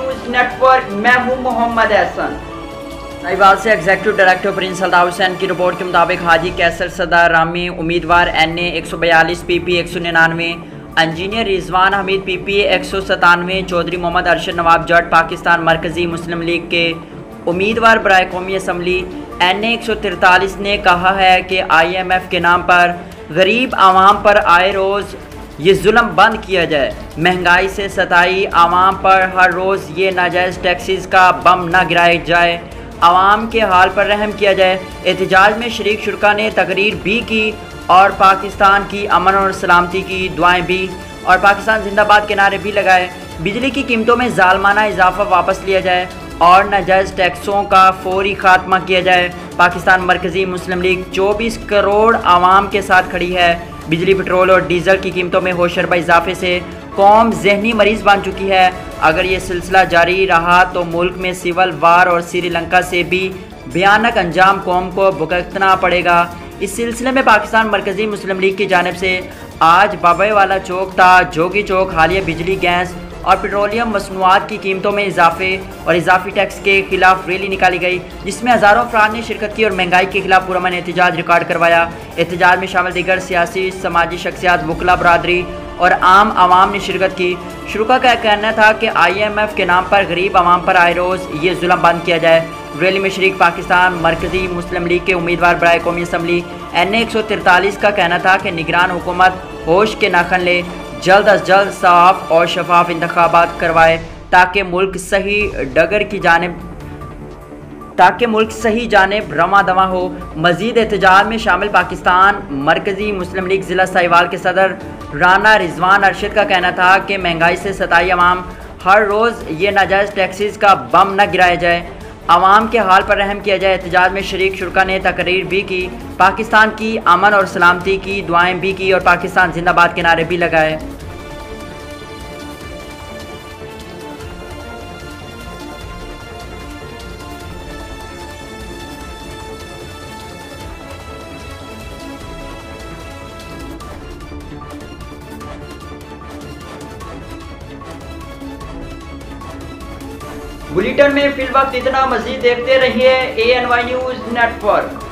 News network, मैं हूं मोहम्मद एहसन। साहिवाल से executive director Prince Altaf Hussain की रिपोर्ट के मुताबिक हाजी कैसर सदर रामी उम्मीदवार NA 142 PP 199, engineer Rizwan Hamid PP 197, Chaudhry Mohammad Arshad Nawab Jat Pakistan Markazi Muslim league के उम्मीदवार बराए कौमी असम्बली NA 143 ने कहा है कि IMF के नाम पर गरीब आवाम पर आए रोज़ ये जुल्म बंद किया जाए। महंगाई से सताई आवाम पर हर रोज़ ये नाजायज़ टैक्सेस का बम न गिराया जाए, आवाम के हाल पर रहम किया जाए। एहतजाज में शरीक शुरा ने तकरीर भी की और पाकिस्तान की अमन और सलामती की दुआएं भी और पाकिस्तान जिंदाबाद के नारे भी लगाए। बिजली की कीमतों में जालमाना इजाफा वापस लिया जाए और नाजायज़ टैक्सों का फौरी खात्मा किया जाए। पाकिस्तान मरकज़ी मुस्लिम लीग 24 करोड़ आवाम के साथ खड़ी है। बिजली, पेट्रोल और डीजल की कीमतों में होशरबा इजाफे से कौम जहनी मरीज़ बन चुकी है। अगर ये सिलसिला जारी रहा तो मुल्क में सिविल वार और श्रीलंका से भी भयानक अंजाम कौम को भुगतना पड़ेगा। इस सिलसिले में पाकिस्तान मरकज़ी मुस्लिम लीग की जानिब से आज बाबेवाला चौक था जोगी चौक हालिया बिजली, गैस और पेट्रोलियम मसनूआत की कीमतों में इजाफे और इजाफी टैक्स के खिलाफ रैली निकाली गई, जिसमें हज़ारों अफराद ने शिरकत की और महंगाई के खिलाफ पुरअमन एहतजाज रिकॉर्ड करवाया। एहतजाज में शामिल दीगर सियासी समाजी शख्सियात, वकला बरादरी और आम आवाम ने शिरकत की। शुरा का कहना था कि IMF के नाम पर गरीब आवाम पर आए रोज़ ये जुल्म बंद किया जाए। रैली में शरीक पाकिस्तान मरकज़ी मुस्लिम लीग के उम्मीदवार बराए कौमी असम्बली NA 143 का कहना था कि निगरान हुकूमत होश के नाखन ले, जल्द अज जल्द साफ और शफाफ इंतखाबात करवाए ताकि मुल्क सही जानिब रवा दवा हो। मज़ीद एहतजाज में शामिल पाकिस्तान मरकज़ी मुस्लिम लीग ज़िला साहिवाल के सदर राना रिजवान अरशद का कहना था कि महंगाई से सताई अवाम हर रोज़ ये नाजायज़ टैक्सेस का बम न गिराया जाए, आवाम के हाल पर रहम किया जाए। एहतजाज में शरीक शुरा ने तकरीर भी की, पाकिस्तान की अमन और सलामती की दुआएं भी की और पाकिस्तान जिंदाबाद के नारे भी लगाए। बुलेटिन में फिल वक्त इतना, मज़ीद देखते रहिए ANY न्यूज़ नेटवर्क।